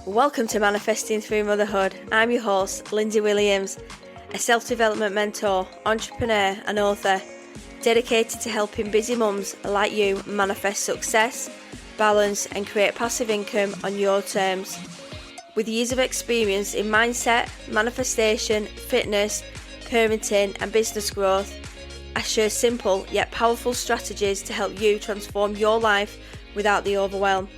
Welcome to Manifesting Through Motherhood. I'm your host, Lindsay Williams, a self-development mentor, entrepreneur and author, dedicated to helping busy mums like you manifest success, balance and create passive income on your terms. With years of experience in mindset, manifestation, fitness, parenting and business growth, I share simple yet powerful strategies to help you transform your life without the overwhelm.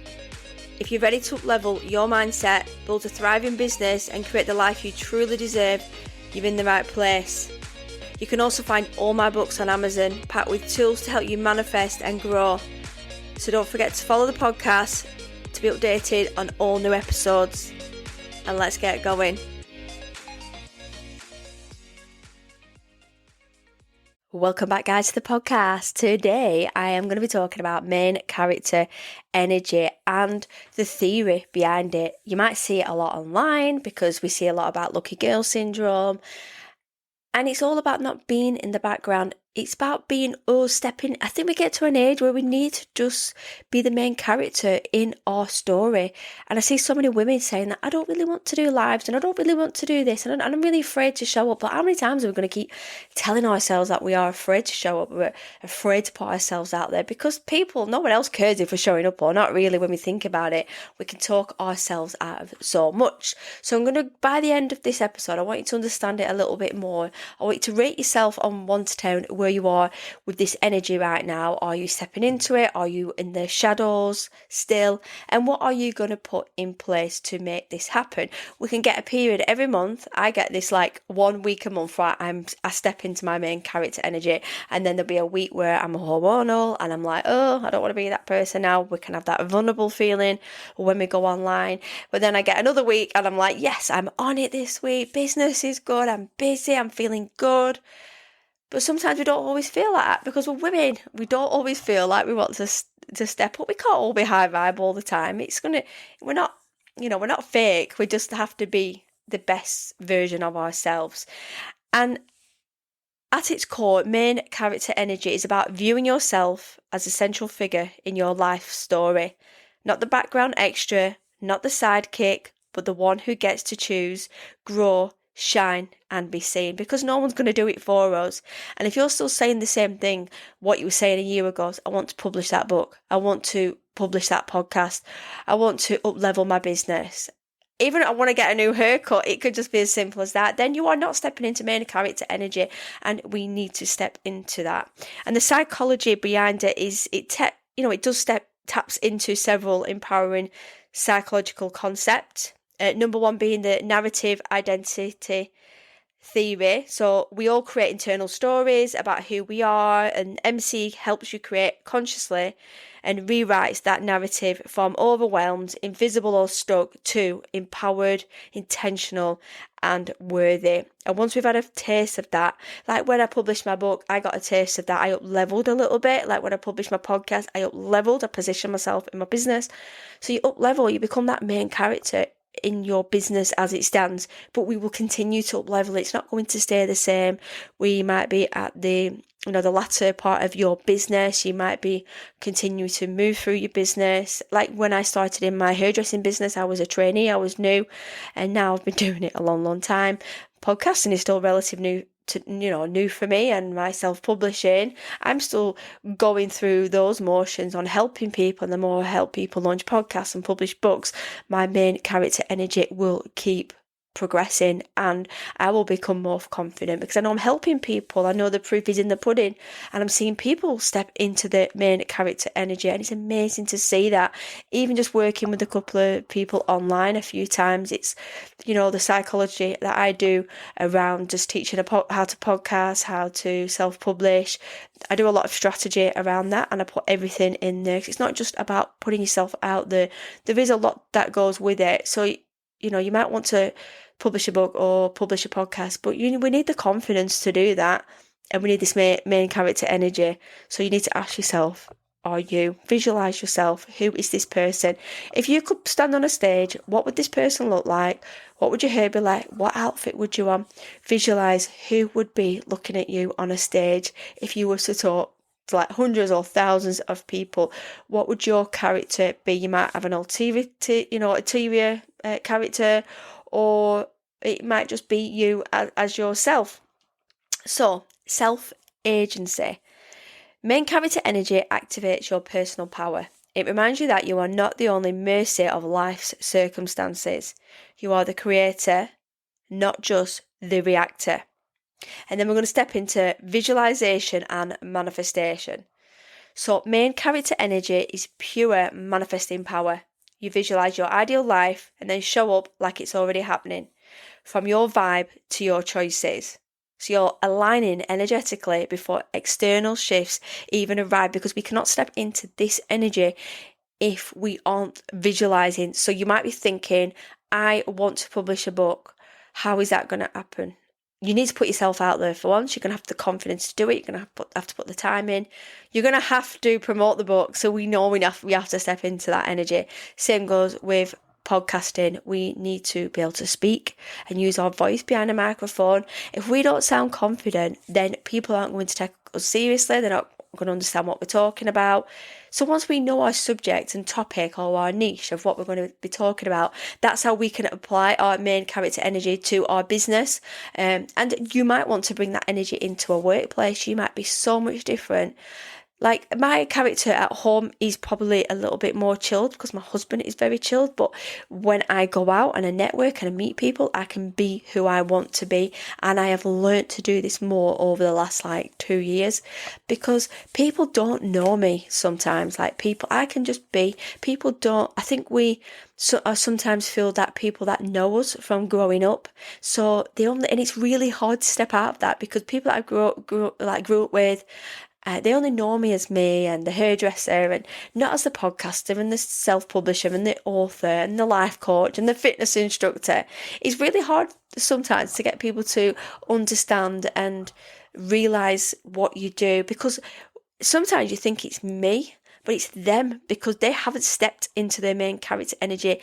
If you're ready to up-level your mindset, build a thriving business and create the life you truly deserve, you're in the right place. You can also find all my books on Amazon, packed with tools to help you manifest and grow. So don't forget to follow the podcast to be updated on all new episodes. And let's get going. Welcome back, guys, to the podcast. Today I am going to be talking about main character energy and the theory behind it. You might see it a lot online because we see a lot about lucky girl syndrome, and it's all about not being in the background. It's about being stepping. I think we get to an age where we need to just be the main character in our story. And I see so many women saying that I don't really want to do lives and I don't really want to do this and I'm really afraid to show up. But how many times are we going to keep telling ourselves that we are afraid to show up? We're afraid to put ourselves out there because no one else cares if we're showing up or not really when we think about it. We can talk ourselves out of so much. So by the end of this episode, I want you to understand it a little bit more. I want you to rate yourself on 1 to 10 where you are with this energy right now. Are you stepping into it? Are you in the shadows still? And what are you going to put in place to make this happen? We can get a period every month. I get this like 1 week a month where I step into my main character energy, and then there'll be a week where I'm hormonal and I'm like, oh, I don't want to be that person now. We can have that vulnerable feeling when we go online. But then I get another week and I'm like, yes, I'm on it this week. Business is good. I'm busy. I'm feeling good. But sometimes we don't always feel like that because we're women. We don't always feel like we want to step up. We can't all be high vibe all the time. We're not fake. We just have to be the best version of ourselves. And at its core, main character energy is about viewing yourself as a central figure in your life story. Not the background extra, not the sidekick, but the one who gets to choose, grow, shine and be seen, because no one's going to do it for us. And if you're still saying the same thing, what you were saying a year ago, I want to publish that book, I want to publish that podcast, I want to up-level my business, even I want to get a new haircut, it could just be as simple as that, then you are not stepping into main character energy, and we need to step into that. And the psychology behind it is taps into several empowering psychological concepts. Number 1 being the narrative identity theory. So we all create internal stories about who we are, and MC helps you create consciously and rewrites that narrative from overwhelmed, invisible or stuck to empowered, intentional and worthy. And once we've had a taste of that, like when I published my book, I got a taste of that. I up-leveled a little bit. Like when I published my podcast, I up-leveled, I positioned myself in my business. So you up-level, you become that main character in your business as it stands, but we will continue to up level. It's not going to stay the same. We might be at the latter part of your business. You might be continue to move through your business. Like when I started in my hairdressing business, I was a trainee, I was new, and now I've been doing it a long time. Podcasting is still relatively new for me, and my self-publishing, I'm still going through those motions on helping people. And the more I help people launch podcasts and publish books, my main character energy will keep progressing and I will become more confident because I know I'm helping people. I know the proof is in the pudding, and I'm seeing people step into the main character energy, and it's amazing to see that. Even just working with a couple of people online a few times, it's the psychology that I do around just teaching how to podcast, how to self-publish. I do a lot of strategy around that, and I put everything in there. It's not just about putting yourself out there. There is a lot that goes with it. So you might want to publish a book or publish a podcast, but we need the confidence to do that, and we need this main character energy. So you need to ask yourself, are you? Visualize yourself. Who is this person? If you could stand on a stage, what would this person look like? What would your hair be like? What outfit would you on? Visualize who would be looking at you on a stage if you were to talk to like hundreds or thousands of people. What would your character be? You might have an ulterior character, or it might just be you as yourself. So, self-agency. Main character energy activates your personal power. It reminds you that you are not the only mercy of life's circumstances. You are the creator, not just the reactor. And then we're going to step into visualization and manifestation. So, main character energy is pure manifesting power. You visualize your ideal life and then show up like it's already happening, from your vibe to your choices. So you're aligning energetically before external shifts even arrive, because we cannot step into this energy if we aren't visualizing. So you might be thinking, I want to publish a book. How is that going to happen? You need to put yourself out there for once. You're going to have the confidence to do it. You're going to have to put the time in. You're going to have to promote the book. So we know we have to step into that energy. Same goes with podcasting. We need to be able to speak and use our voice behind a microphone. If we don't sound confident, then people aren't going to take us seriously. They're not going to understand what we're talking about. So once we know our subject and topic, or our niche of what we're going to be talking about, that's how we can apply our main character energy to our business. And you might want to bring that energy into a workplace. You might be so much different. Like, my character at home is probably a little bit more chilled because my husband is very chilled. But when I go out and I network and I meet people, I can be who I want to be. And I have learnt to do this more over the last 2 years, because people don't know me sometimes. I can just be. People don't. I think I sometimes feel that people that know us from growing up, and it's really hard to step out of that, because people that I grew up with, they only know me as me and the hairdresser, and not as the podcaster and the self-publisher and the author and the life coach and the fitness instructor. It's really hard sometimes to get people to understand and realise what you do, because sometimes you think it's me, but it's them, because they haven't stepped into their main character energy.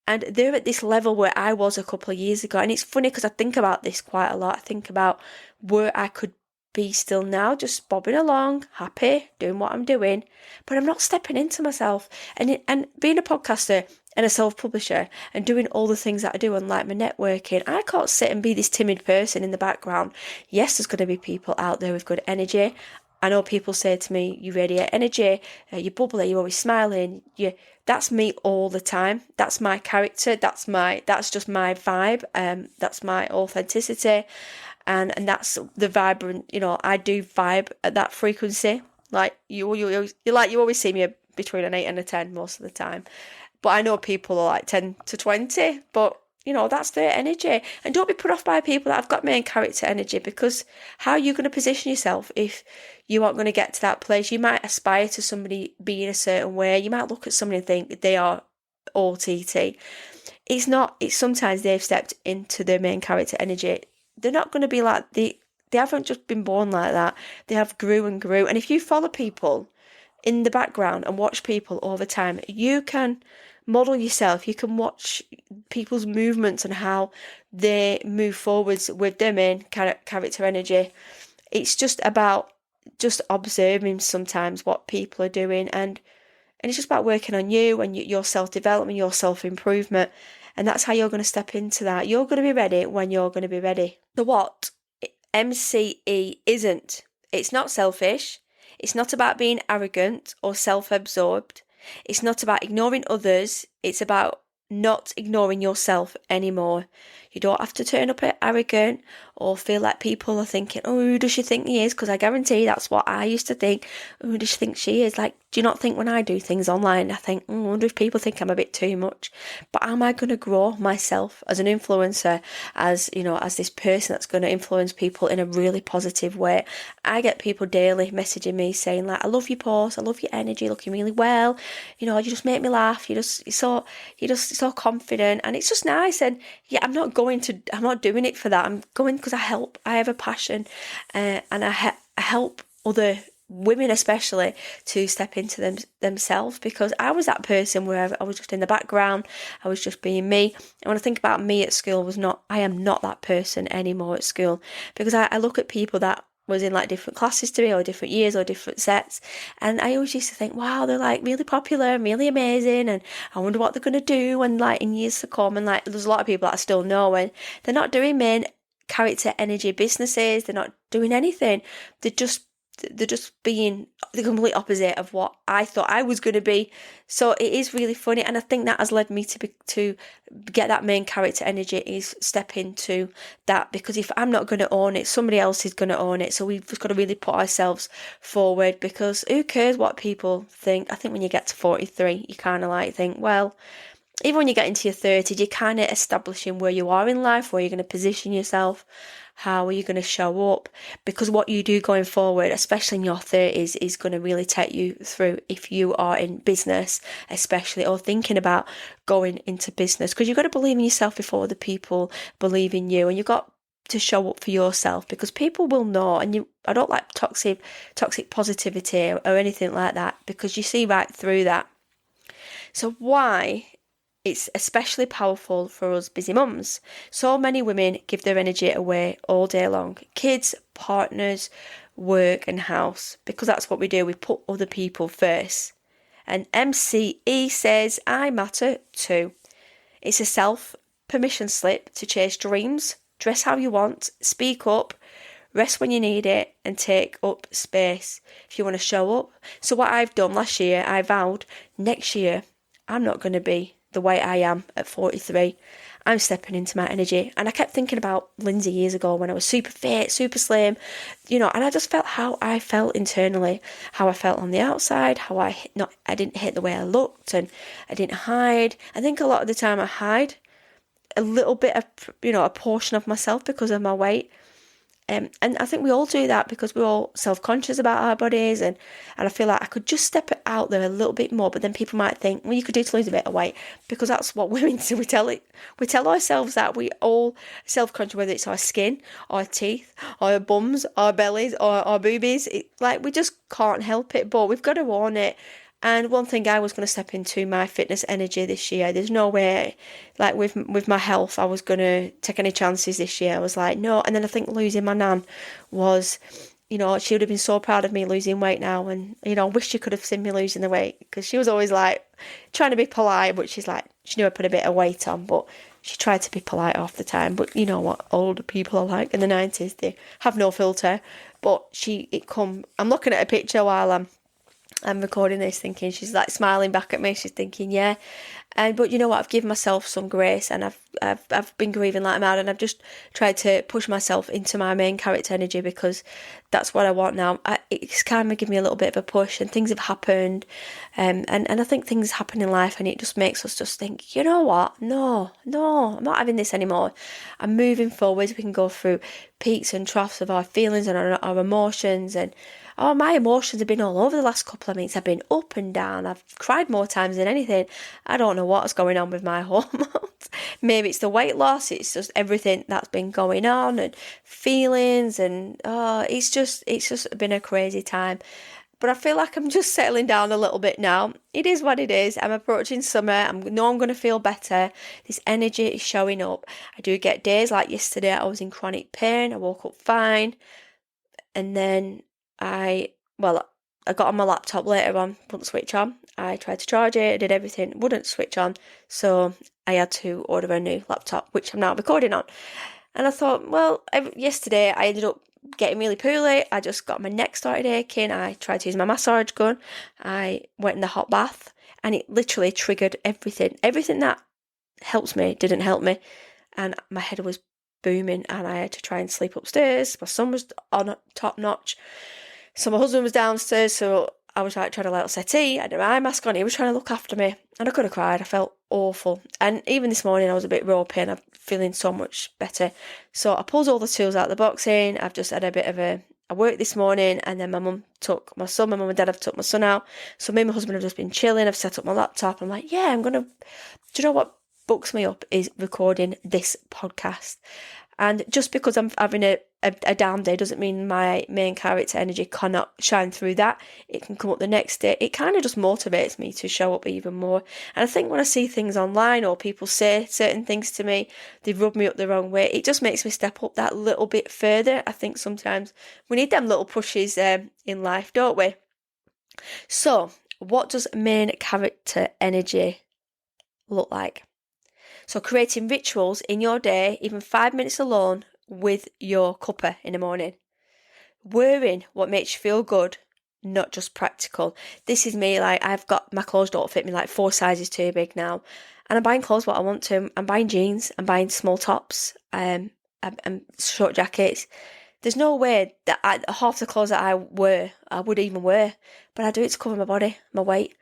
And they're at this level where I was a couple of years ago. And it's funny because I think about this quite a lot. I think about where I could be still now, just bobbing along, happy, doing what I'm doing, but I'm not stepping into myself. And being a podcaster and a self-publisher and doing all the things that I do, and my networking, I can't sit and be this timid person in the background. Yes, there's going to be people out there with good energy. I know people say to me, you radiate energy, you're bubbly, you're always smiling. That's me all the time. That's my character. That's just my vibe. That's my authenticity. And that's the vibrant, I do vibe at that frequency. You always see me between an 8 and a 10 most of the time. But I know people are 10 to 20, but that's their energy. And don't be put off by people that have got main character energy, because how are you going to position yourself if you aren't going to get to that place? You might aspire to somebody being a certain way. You might look at somebody and think they are all TT. It's not. It's sometimes they've stepped into their main character energy. They're not going to be they haven't just been born like that. They have grew and grew. And if you follow people in the background and watch people over time, you can model yourself. You can watch people's movements and how they move forwards with their main character energy. It's just about just observing sometimes what people are doing, and it's just about working on you and your self-development, your self-improvement. And that's how you're going to step into that. You're going to be ready when you're going to be ready. So what MCE isn't. It's not selfish. It's not about being arrogant or self-absorbed. It's not about ignoring others. It's about not ignoring yourself anymore. You don't have to turn up arrogant or feel like people are thinking, oh, who does she think he is? Because I guarantee that's what I used to think. Who does she think she is? Do you not think when I do things online, I think, I wonder if people think I'm a bit too much? But am I going to grow myself as an influencer, as this person that's going to influence people in a really positive way? I get people daily messaging me saying I love your post, I love your energy, looking really well. You just make me laugh. You're so confident, and it's just nice. And I'm not doing it for that. I'm going because I have a passion, and I help other women especially to step into themselves, because I was that person where I was just in the background. I was just being me. And when I think about me at school, I am not that person anymore at school, because I look at people that was in like different classes to me, or different years, or different sets. And I always used to think, wow, they're like really popular and really amazing, and I wonder what they're gonna do and like in years to come. And like there's a lot of people that I still know, and they're not doing main character energy businesses, they're not doing anything. They're just being the complete opposite of what I thought I was going to be. So it is really funny, and I think that has led me to get that main character energy, is step into that, because if I'm not going to own it, somebody else is going to own it. So we've just got to really put ourselves forward, because who cares what people think? I think when you get to 43, you kind of like think, well, even when you get into your 30s, you're kind of establishing where you are in life, where you're going to position yourself, how are you going to show up, because what you do going forward, especially in your 30s, is going to really take you through if you are in business, especially, or thinking about going into business, because you've got to believe in yourself before the people believe in you, and you've got to show up for yourself, because people will know. And I don't like toxic positivity or anything like that, because you see right through that. So why it's especially powerful for us busy mums. So many women give their energy away all day long. Kids, partners, work and house, because that's what we do. We put other people first. And MCE says, I matter too. It's a self-permission slip to chase dreams, dress how you want, speak up, rest when you need it, and take up space if you want to show up. So what I've done last year, I vowed next year I'm not going to be the way I am at 43. I'm stepping into my energy. And I kept thinking about Lindsay years ago when I was super fit, super slim, and I just felt how I felt internally, how I felt on the outside, how I didn't hate the way I looked, and I didn't hide. I think a lot of the time I hide a little bit of, a portion of myself because of my weight. And I think we all do that because we're all self-conscious about our bodies, and I feel like I could just step it out there a little bit more, but then people might think, well, you could do to lose a bit of weight, because that's what women do. We tell ourselves that. We all self-conscious, whether it's our skin, our teeth, our bums, our bellies, or our boobies. We just can't help it, but we've got to own it. And one thing, I was going to step into my fitness energy this year. There's no way, like with my health, I was going to take any chances this year. I was like, no. And then I think losing my nan was, she would have been so proud of me losing weight now. And, I wish she could have seen me losing the weight, because she was always like trying to be polite, but she knew I put a bit of weight on, but she tried to be polite half the time. But you know what older people are like in the 90s, they have no filter. But I'm looking at a picture while I'm recording this, thinking she's like smiling back at me. She's thinking, yeah. But you know what? I've given myself some grace, and I've been grieving like mad, and I've just tried to push myself into my main character energy, because that's what I want now. It's kind of given me a little bit of a push, and things have happened, and I think things happen in life, and it just makes us just think, you know what? No, I'm not having this anymore. I'm moving forward. We can go through peaks and troughs of our feelings and our emotions, and my emotions have been all over the last couple of weeks. I've been up and down. I've cried more times than anything. I don't know what's going on with my hormones. Maybe it's the weight loss. It's just everything that's been going on, and feelings, and it's just been a crazy time. But I feel like I'm just settling down a little bit now. It is what it is. I'm approaching summer. I know I'm going to feel better. This energy is showing up. I do get days like yesterday. I was in chronic pain. I woke up fine, and then I got on my laptop later on, wouldn't switch on. I tried to charge it, I did everything, wouldn't switch on. So I had to order a new laptop, which I'm now recording on. And I thought, well, yesterday I ended up getting really poorly. I just got my neck started aching. I tried to use my massage gun. I went in the hot bath, and it literally triggered everything. Everything that helps me didn't help me. And my head was booming, and I had to try and sleep upstairs. My son was on top notch. So my husband was downstairs, so I was trying to let us settee. I had an eye mask on. He was trying to look after me, and I could have cried. I felt awful. And even this morning, I was a bit ropey, and I'm feeling so much better. So I pulled all the tools out of the boxing. I've just had a bit of a work this morning, and then my mum and dad have took my son out. So me and my husband have just been chilling. I've set up my laptop. I'm like, yeah, do you know what bucks me up is recording this podcast. And just because I'm having a down day doesn't mean my main character energy cannot shine through that. It can come up the next day. It kind of just motivates me to show up even more. And I think when I see things online or people say certain things to me, they rub me up the wrong way, it just makes me step up that little bit further. I think sometimes we need them little pushes in life, don't we? So, what does main character energy look like? So, creating rituals in your day, even 5 minutes alone with your cuppa in the morning. Wearing what makes you feel good, not just practical. This is me, like, I've got, my clothes don't fit me, like 4 sizes too big now. And I'm buying clothes what I want to. I'm buying jeans, I'm buying small tops, and short jackets. There's no way that half the clothes that I wear, I would even wear. But I do it to cover my body, my weight.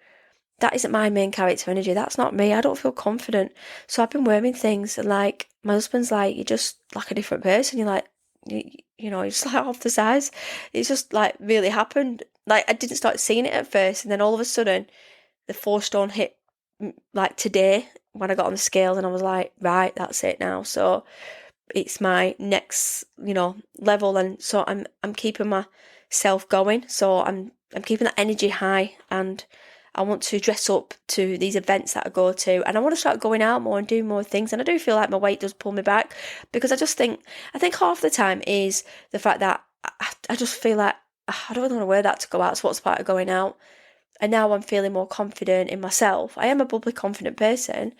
That isn't my main character energy. That's not me. I don't feel confident. So I've been wearing things, and like my husband's like, you're just like a different person. You're like, you're just like half the size. It's just like really happened. Like I didn't start seeing it at first, and then all of a sudden, the 4 stone hit like today when I got on the scale, and I was like, right, that's it now. So it's my next, level, and so I'm keeping myself going. So I'm keeping that energy high, and I want to dress up to these events that I go to, and I want to start going out more and doing more things. And I do feel like my weight does pull me back, because I think half the time is the fact that I just feel like I don't want to wear that to go out. So what's the part of going out? And now I'm feeling more confident in myself. I am a bubbly, confident person,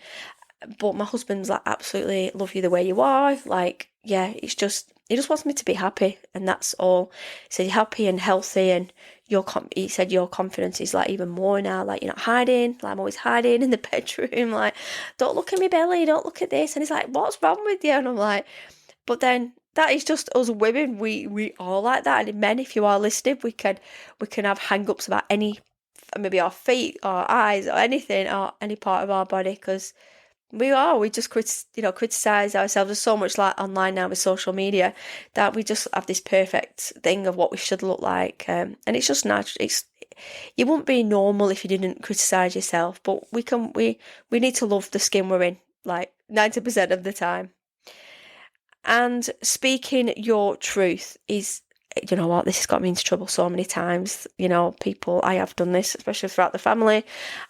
but my husband's like, absolutely love you the way you are. Like, yeah, he just wants me to be happy, and that's all. He said, you're happy and healthy, and he said your confidence is like even more now. Like, you're not hiding. Like, I'm always hiding in the bedroom. Like, don't look at my belly. Don't look at this. And he's like, what's wrong with you? And I'm like, but then that is just us women. We are like that. And men, if you are listening, we can have hang-ups about maybe our feet, our eyes, or anything, or any part of our body, because we just criticize ourselves. There's so much like online now with social media that we just have this perfect thing of what we should look like, and it's just natural. You wouldn't be normal if you didn't criticize yourself, but we need to love the skin we're in, like 90% of the time. And speaking your truth is, you know what, this has got me into trouble so many times. I have done this, especially throughout the family.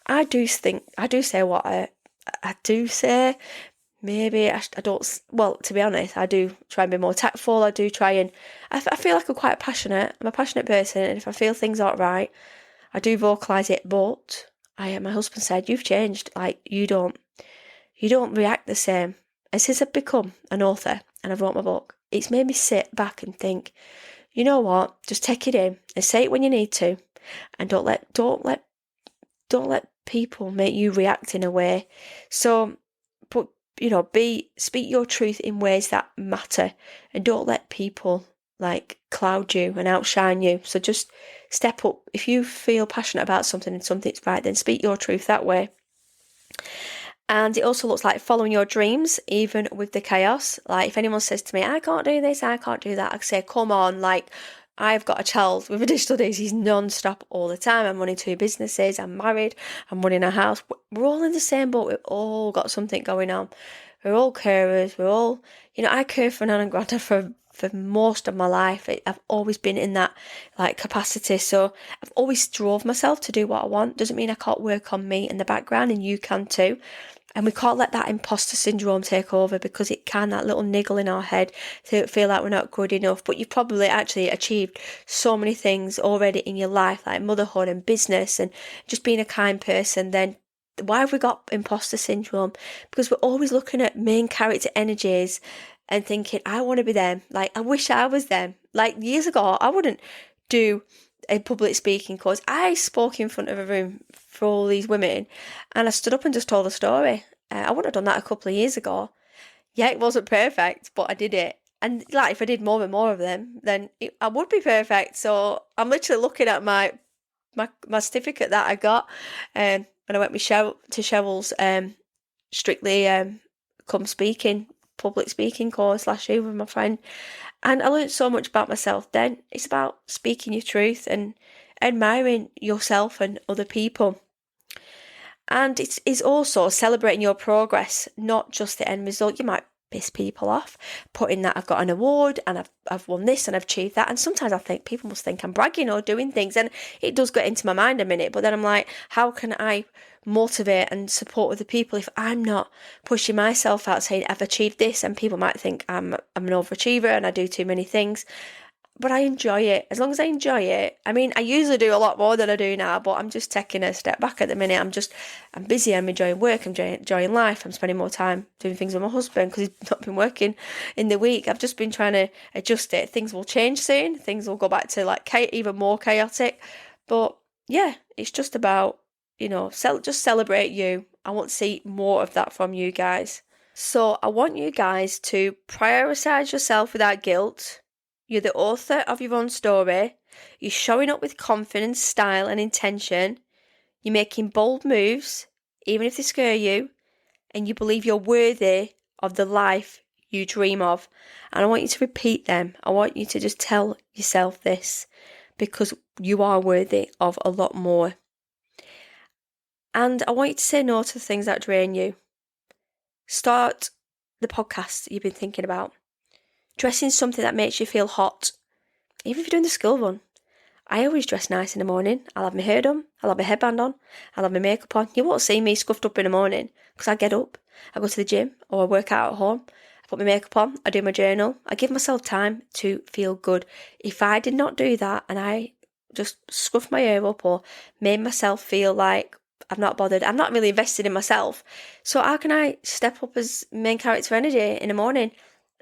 I do say what I do say. Maybe I don't. Well, to be honest, I do try and be more tactful. I do try and I feel like I'm quite passionate. I'm a passionate person, and if I feel things aren't right, I do vocalise it. But my husband said, you've changed. Like, you don't react the same. And since I've become an author and I've wrote my book, it's made me sit back and think, you know what? Just take it in and say it when you need to, and don't let people make you react in a way. So, but speak your truth in ways that matter, and don't let people like cloud you and outshine you. So just step up. If you feel passionate about something and something's right, then speak your truth that way. And it also looks like following your dreams, even with the chaos. Like, if anyone says to me, I can't do this, I can't do that, I say, come on, like, I've got a child with additional days. He's non-stop all the time. I'm running 2 businesses. I'm married. I'm running a house. We're all in the same boat. We've all got something going on. We're all carers. We're all, I care for Nan and Granda for most of my life. I've always been in that like capacity. So I've always drove myself to do what I want. Doesn't mean I can't work on me in the background, and you can too. And we can't let that imposter syndrome take over, because it can, that little niggle in our head, to feel like we're not good enough. But you've probably actually achieved so many things already in your life, like motherhood and business and just being a kind person. Then why have we got imposter syndrome? Because we're always looking at main character energies and thinking, I want to be them. Like, I wish I was them. Like, years ago, I wouldn't do a public speaking course. I spoke in front of a room for all these women, and I stood up and just told a story. I wouldn't have done that a couple of years ago. Yeah, it wasn't perfect, but I did it. And like, if I did more and more of them, then I would be perfect. So I'm literally looking at my certificate that I got when I went to Cheryl's Strictly Come Speaking public speaking course last year with my friend. And I learned so much about myself then. It's about speaking your truth and admiring yourself and other people. And it's also celebrating your progress, not just the end result. You might piss people off, putting that I've got an award and I've won this and I've achieved that. And sometimes I think people must think I'm bragging or doing things, and it does get into my mind a minute. But then I'm like, how can I motivate and support other people if I'm not pushing myself out, saying I've achieved this? And people might think I'm an overachiever and I do too many things. But I enjoy it. As long as I enjoy it. I mean, I usually do a lot more than I do now, but I'm just taking a step back at the minute. I'm busy. I'm enjoying work. I'm enjoying life. I'm spending more time doing things with my husband because he's not been working in the week. I've just been trying to adjust it. Things will change soon. Things will go back to like even more chaotic. But yeah, it's just about, just celebrate you. I want to see more of that from you guys. So I want you guys to prioritize yourself without guilt. You're the author of your own story. You're showing up with confidence, style, and intention. You're making bold moves, even if they scare you. And you believe you're worthy of the life you dream of. And I want you to repeat them. I want you to just tell yourself this, because you are worthy of a lot more. And I want you to say no to the things that drain you. Start the podcast you've been thinking about. Dress in something that makes you feel hot. Even if you're doing the school run. I always dress nice in the morning. I'll have my hair done. I'll have my headband on. I'll have my makeup on. You won't see me scuffed up in the morning because I get up. I go to the gym or I work out at home. I put my makeup on. I do my journal. I give myself time to feel good. If I did not do that and I just scuffed my hair up or made myself feel like I'm not bothered, I'm not really invested in myself. So how can I step up as main character energy in the morning?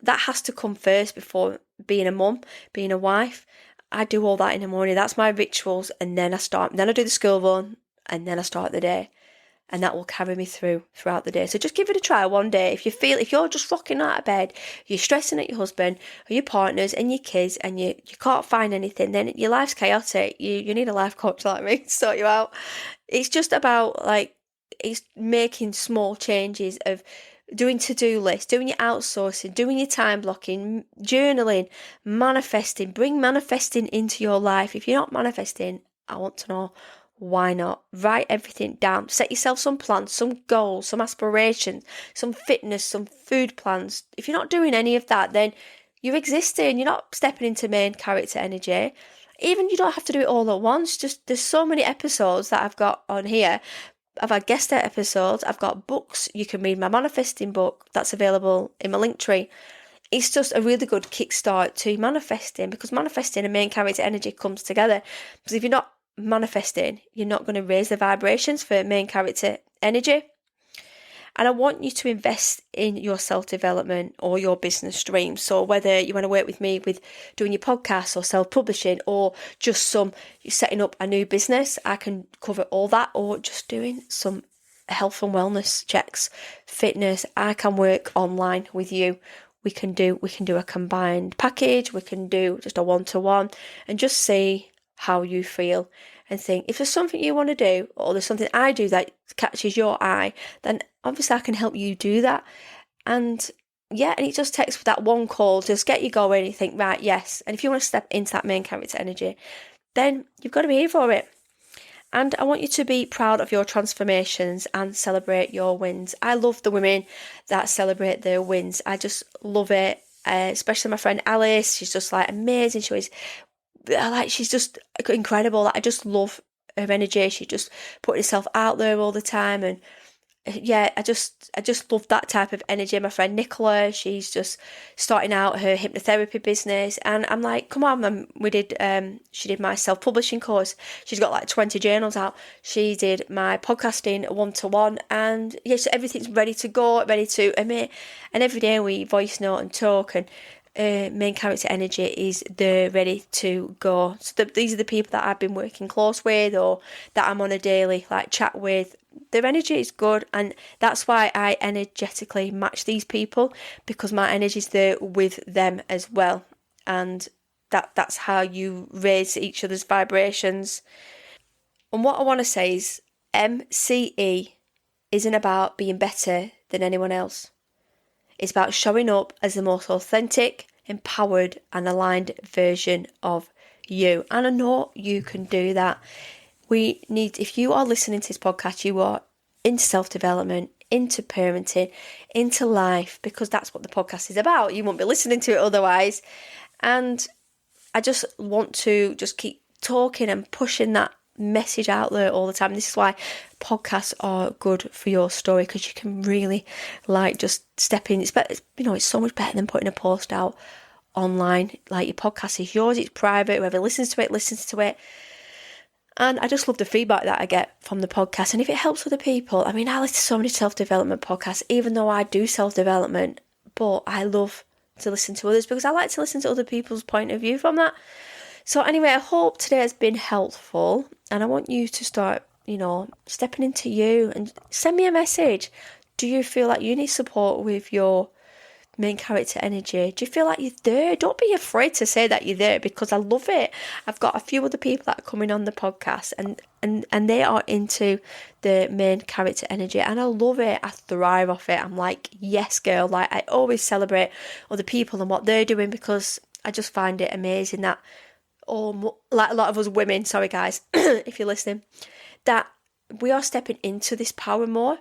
That has to come first before being a mum, being a wife. I do all that in the morning. That's my rituals. And then I do the school run and then I start the day. And that will carry me throughout the day. So just give it a try one day. If you're just rocking out of bed, you're stressing at your husband or your partners and your kids and you can't find anything, then your life's chaotic. You need a life coach like me to sort you out. It's just about it's making small changes of doing to-do lists, doing your outsourcing, doing your time blocking, journaling, manifesting. Bring manifesting into your life. If you're not manifesting, I want to know why not. Write everything down. Set yourself some plans, some goals, some aspirations, some fitness, some food plans. If you're not doing any of that, then you're existing. You're not stepping into main character energy. Even you don't have to do it all at once. Just there's so many episodes that I've got on here. I've had guest episodes, I've got books. You can read my manifesting book that's available in my link tree. It's just a really good kickstart to manifesting, because manifesting and main character energy comes together. Because if you're not manifesting, you're not going to raise the vibrations for main character energy. And I want you to invest in your self-development or your business dreams. So whether you want to work with me with doing your podcast or self-publishing or just you're setting up a new business, I can cover all that, or just doing some health and wellness checks, fitness. I can work online with you. We can do a combined package. We can do just a one-to-one and just see how you feel and think, if there's something you want to do or there's something I do that catches your eye, then obviously I can help you do that. And yeah, and it just takes that one call, just get you going and you think, right, yes. And if you want to step into that main character energy, then you've got to be here for it. And I want you to be proud of your transformations and celebrate your wins. I love the women that celebrate their wins. I just love it. Especially my friend Alice. She's just amazing. She's just incredible. I just love her energy. She just put herself out there all the time, and yeah, I just love that type of energy. My friend Nicola, she's just starting out her hypnotherapy business, and I'm like, come on, she did my self-publishing course. She's got 20 journals out. She did my podcasting one-to-one, and yes, everything's ready to go, ready to emit, and every day we voice note and talk, and main character energy is they're ready to go. So these are the people that I've been working close with, or that I'm on a daily chat with. Their energy is good, and that's why I energetically match these people, because my energy is there with them as well, and that's how you raise each other's vibrations. And what I want to say is MCE isn't about being better than anyone else. It's about showing up as the most authentic, empowered and aligned version of you. And I know you can do that. If you are listening to this podcast, you are in self-development, into parenting, into life, because that's what the podcast is about. You won't be listening to it otherwise. And I just want to just keep talking and pushing that message out there all the time. This is why podcasts are good for your story, because you can really like just step in. It's better, it's so much better than putting a post out online. Like, your podcast is yours, it's private, whoever listens to it. And I just love the feedback that I get from the podcast. And if it helps other people, I listen to so many self-development podcasts, even though I do self-development, but I love to listen to others because I like to listen to other people's point of view from that. So anyway, I hope today has been helpful, and I want you to start, stepping into you and send me a message. Do you feel like you need support with your main character energy? Do you feel like you're there? Don't be afraid to say that you're there, because I love it. I've got a few other people that are coming on the podcast and they are into the main character energy, and I love it. I thrive off it. I'm like, yes girl. Like, I always celebrate other people and what they're doing, because I just find it amazing that like a lot of us women, sorry guys if you're listening, that we are stepping into this power more.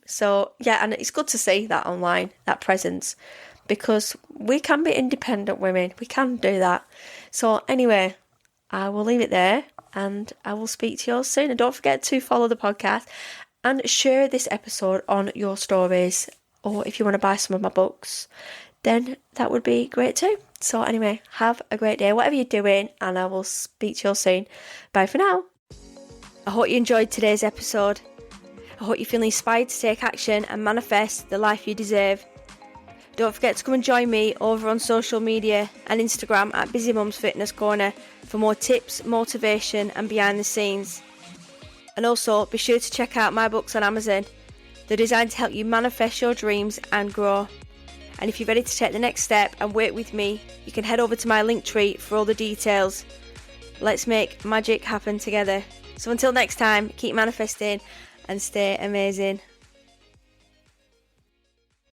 So yeah, and it's good to see that online, that presence, because we can be independent women. We can do that. So anyway, I will leave it there, and I will speak to you all soon. And don't forget to follow the podcast and share this episode on your stories, or if you want to buy some of my books, then that would be great too. So anyway, have a great day, whatever you're doing, and I will speak to you all soon. Bye for now. I hope you enjoyed today's episode. I hope you feel inspired to take action and manifest the life you deserve. Don't forget to come and join me over on social media and Instagram at Busy Mums Fitness Corner for more tips, motivation and behind the scenes. And also be sure to check out my books on Amazon. They're designed to help you manifest your dreams and grow. And if you're ready to take the next step and work with me, you can head over to my Linktree for all the details. Let's make magic happen together. So until next time, keep manifesting and stay amazing.